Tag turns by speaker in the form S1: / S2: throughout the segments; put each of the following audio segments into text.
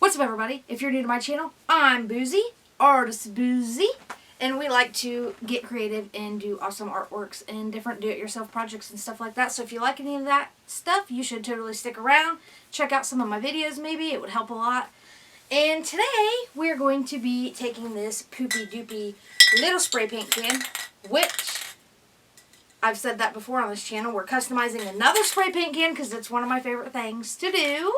S1: What's up, everybody? If you're new to my channel, I'm Boozy, ArtistBoozey, and we like to get creative and do awesome artworks and different do-it-yourself projects and stuff like that. So if you like any of that stuff, you should totally stick around. Check out some of my videos maybe. It would help a lot. And today, we're going to be taking this poopy-doopy little spray paint can, which I've said that before on this channel. We're customizing another spray paint can because it's one of my favorite things to do.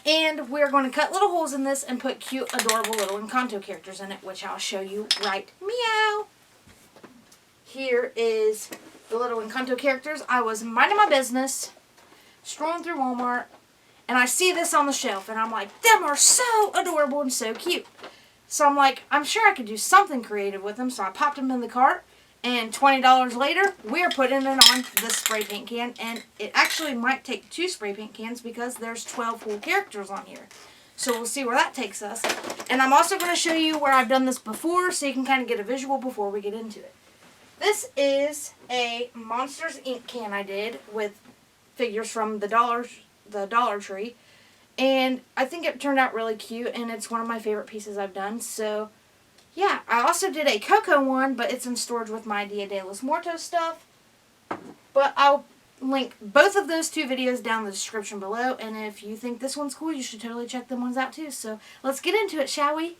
S1: And we're going to cut little holes in this and put cute, adorable little Encanto characters in it, which I'll show you right meow. Here is the little Encanto characters. I was minding my business, strolling through Walmart, and I see this on the shelf, and I'm like, them are so adorable and so cute. So I'm like, I'm sure I could do something creative with them, so I popped them in the cart. And $20 later, we're putting it on this spray paint can. And it actually might take 2 spray paint cans because there's 12 whole characters on here. So we'll see where that takes us. And I'm also going to show you where I've done this before so you can kind of get a visual before we get into it. This is a Monsters ink can I did with figures from the Dollar Tree. And I think it turned out really cute, and it's one of my favorite pieces I've done. So yeah, I also did a Coco one, but it's in storage with my Dia de los Muertos stuff. But I'll link both of those 2 videos down in the description below. And if you think this one's cool, you should totally check them ones out too. So let's get into it, shall we?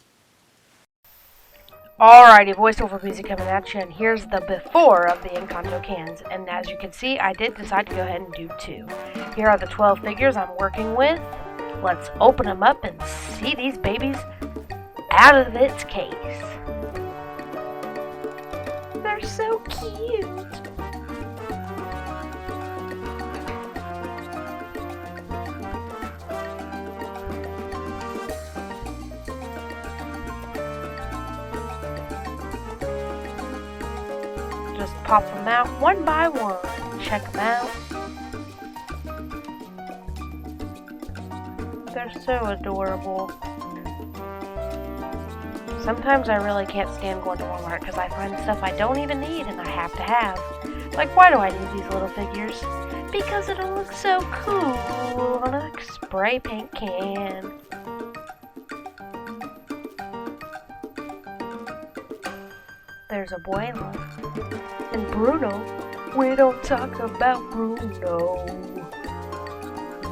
S2: Alrighty, voiceover music coming at you, and here's the before of the Encanto cans. And as you can see, I did decide to go ahead and do 2. Here are the 12 figures I'm working with. Let's open them up and see these babies out of its case. They're so cute. Just pop them out one by one. Check them out. They're so adorable. Sometimes I really can't stand going to Walmart because I find stuff I don't even need and I have to have. Like, why do I need these little figures? Because it'll look so cool on a spray paint can. There's Abuela. And Bruno. We don't talk about Bruno.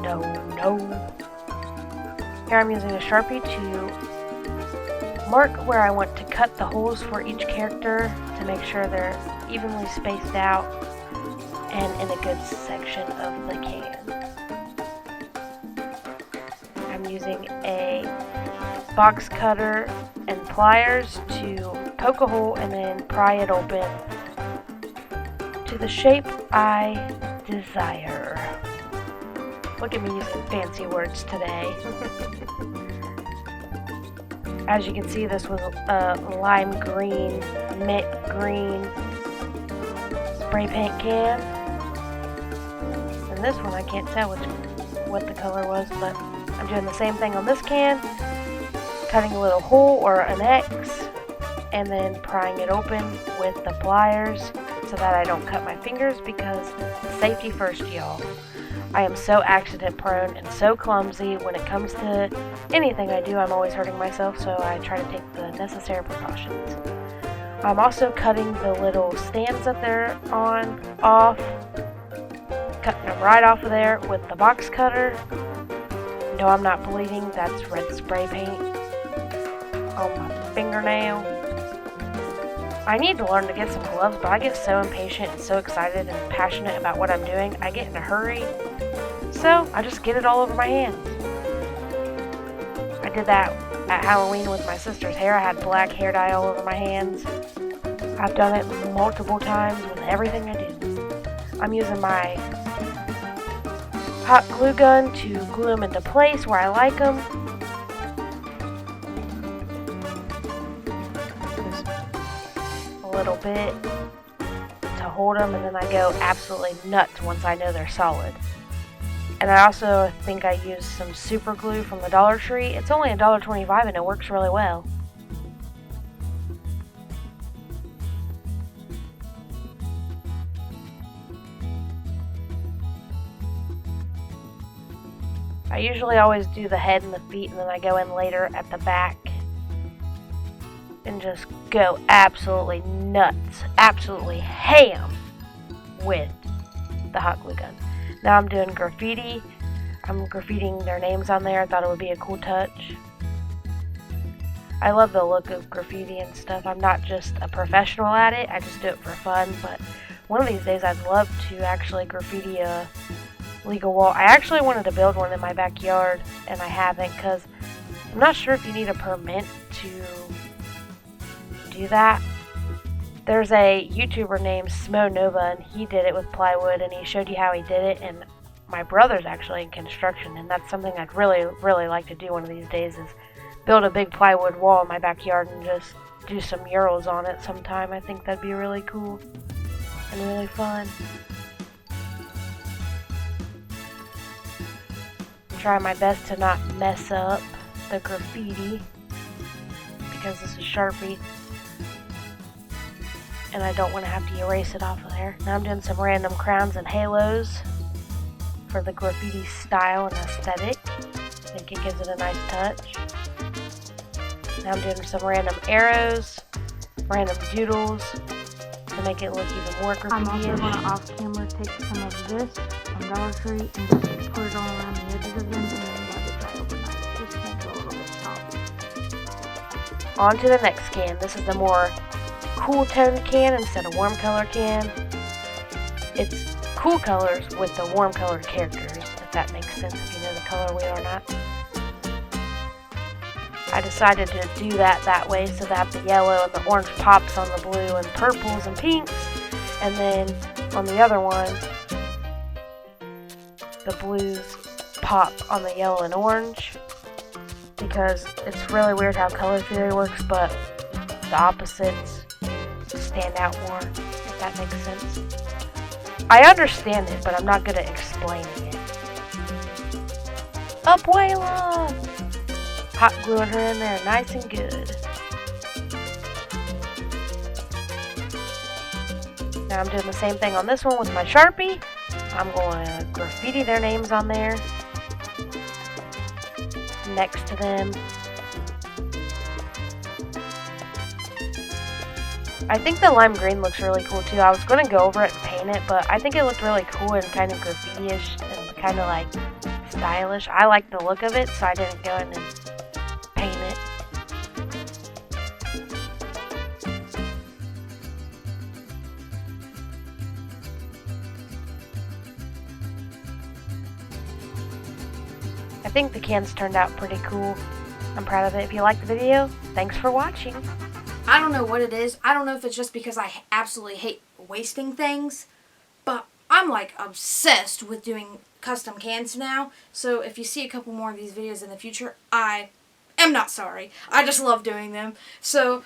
S2: No. Here I'm using a Sharpie to mark where I want to cut the holes for each character to make sure they're evenly spaced out and in a good section of the can. I'm using a box cutter and pliers to poke a hole and then pry it open to the shape I desire. Look at me using fancy words today. As you can see, this was a lime green, mint green spray paint can. And this one, I can't tell what the color was, but I'm doing the same thing on this can. Cutting a little hole or an X, and then prying it open with the pliers so that I don't cut my fingers, because safety first, y'all. I am so accident prone and so clumsy when it comes to anything I do. I'm always hurting myself, so I try to take the necessary precautions. I'm also cutting the little stands that they're off, cutting them right off of there with the box cutter. No, I'm not bleeding, that's red spray paint on my fingernail. I need to learn to get some gloves, but I get so impatient and so excited and passionate about what I'm doing, I get in a hurry. So, I just get it all over my hands. I did that at Halloween with my sister's hair. I had black hair dye all over my hands. I've done it multiple times with everything I do. I'm using my hot glue gun to glue them into place where I like them. Little bit to hold them, and then I go absolutely nuts once I know they're solid. And I also think I used some super glue from the Dollar Tree. It's only $1.25 and it works really well. I usually always do the head and the feet, and then I go in later at the back and just go absolutely nuts, absolutely ham with the hot glue gun. Now I'm doing graffiti. I'm graffitiing their names on there. I thought it would be a cool touch. I love the look of graffiti and stuff. I'm not just a professional at it, I just do it for fun, but one of these days I'd love to actually graffiti a legal wall. I actually wanted to build one in my backyard, and I haven't, because I'm not sure if you need a permit to do that. There's a YouTuber named Smo Nova, and he did it with plywood, and he showed you how he did it, and my brother's actually in construction, and that's something I'd really, really like to do one of these days, is build a big plywood wall in my backyard and just do some murals on it sometime. I think that'd be really cool and really fun. I'm trying my best to not mess up the graffiti because this is Sharpie and I don't want to have to erase it off of there. Now I'm doing some random crowns and halos for the graffiti style and aesthetic. I think it gives it a nice touch. Now I'm doing some random arrows, random doodles to make it look even more graffiti-ish.
S1: I'm also going to off camera take some of this from Dollar Tree and just put it all around the edges of them and then let it dry overnight. Just make it a little bit soft.
S2: On to the next can. This is the more cool tone can instead of warm color can. It's cool colors with the warm colored characters, if that makes sense, if you know the color wheel or not. I decided to do that way so that the yellow and the orange pops on the blue and purples and pinks, and then on the other one the blues pop on the yellow and orange, because it's really weird how color theory works, but the opposites stand out more, if that makes sense. I understand it, but I'm not good at explaining it. Abuela! Hot gluing her in there nice and good. Now I'm doing the same thing on this one with my Sharpie. I'm going to graffiti their names on there, next to them. I think the lime green looks really cool too. I was going to go over it and paint it, but I think it looked really cool and kind of graffiti-ish and kind of like stylish. I like the look of it, so I didn't go in and paint it. I think the cans turned out pretty cool. I'm proud of it. If you liked the video, thanks for watching.
S1: I don't know what it is. I don't know if it's just because I absolutely hate wasting things, but I'm like obsessed with doing custom cans now. So if you see a couple more of these videos in the future, I am not sorry. I just love doing them. So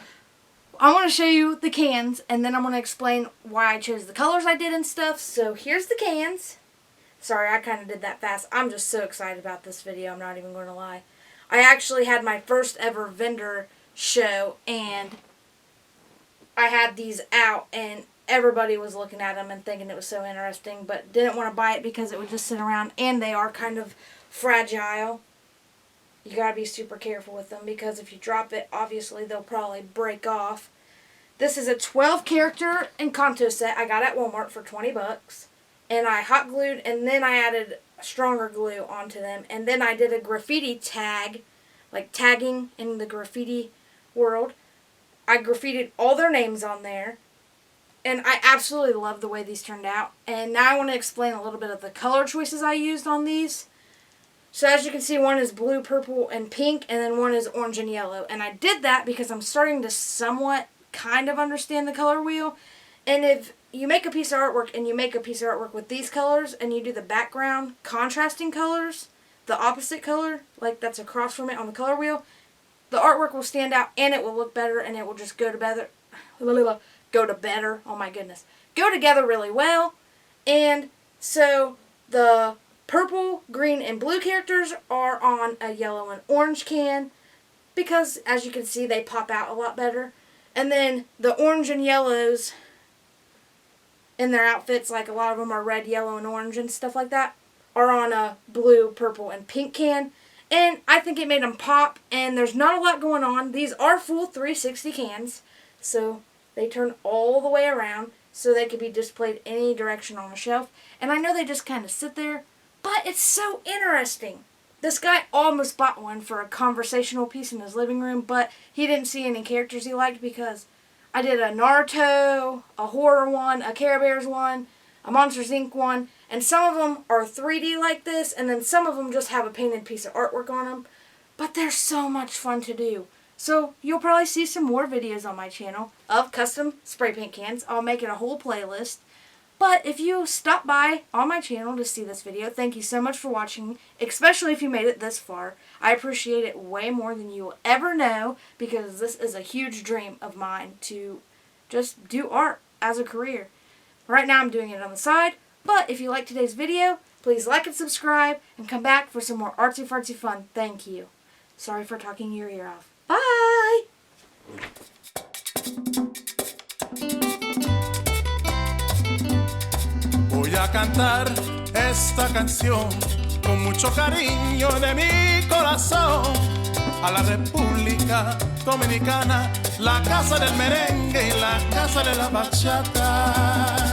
S1: I want to show you the cans, and then I'm going to explain why I chose the colors I did and stuff. So here's the cans. Sorry, I kind of did that fast. I'm just so excited about this video. I'm not even going to lie. I actually had my first ever vendor show, and I had these out, and everybody was looking at them and thinking it was so interesting, but didn't want to buy it because it would just sit around, and they are kind of fragile. You gotta be super careful with them, because if you drop it, obviously they'll probably break off. This is a 12 character Encanto set I got at Walmart for 20 bucks. And I hot glued, and then I added stronger glue onto them, and then I did a graffiti tag, like tagging in the graffiti world. I graffitied all their names on there, and I absolutely love the way these turned out. And now I want to explain a little bit of the color choices I used on these. So as you can see, one is blue, purple, and pink, and then one is orange and yellow. And I did that because I'm starting to somewhat kind of understand the color wheel. And if you make a piece of artwork and you make a piece of artwork with these colors and you do the background contrasting colors, the opposite color, like that's across from it on the color wheel, the artwork will stand out and it will look better, and it will just go together. Oh my goodness. Go together really well. And so the purple, green, and blue characters are on a yellow and orange can, because as you can see, they pop out a lot better. And then the orange and yellows in their outfits, like a lot of them are red, yellow, and orange and stuff like that, are on a blue, purple, and pink can. And I think it made them pop, and there's not a lot going on. These are full 360 cans, so they turn all the way around so they could be displayed any direction on a shelf. And I know they just kind of sit there, but it's so interesting. This guy almost bought one for a conversational piece in his living room, but he didn't see any characters he liked because I did a Naruto, a horror one, a Care Bears one, a Monsters Inc. one, and some of them are 3D like this, and then some of them just have a painted piece of artwork on them. But they're so much fun to do. So you'll probably see some more videos on my channel of custom spray paint cans. I'll make it a whole playlist. But if you stop by on my channel to see this video, thank you so much for watching, especially if you made it this far. I appreciate it way more than you will ever know, because this is a huge dream of mine to just do art as a career. Right now I'm doing it on the side, but if you like today's video, please like and subscribe, and come back for some more artsy fartsy fun. Thank you. Sorry for talking your ear off. Bye!
S3: Voy a cantar esta canción con mucho cariño de mi corazón a la República Dominicana, la casa del merengue y la casa de la bachata.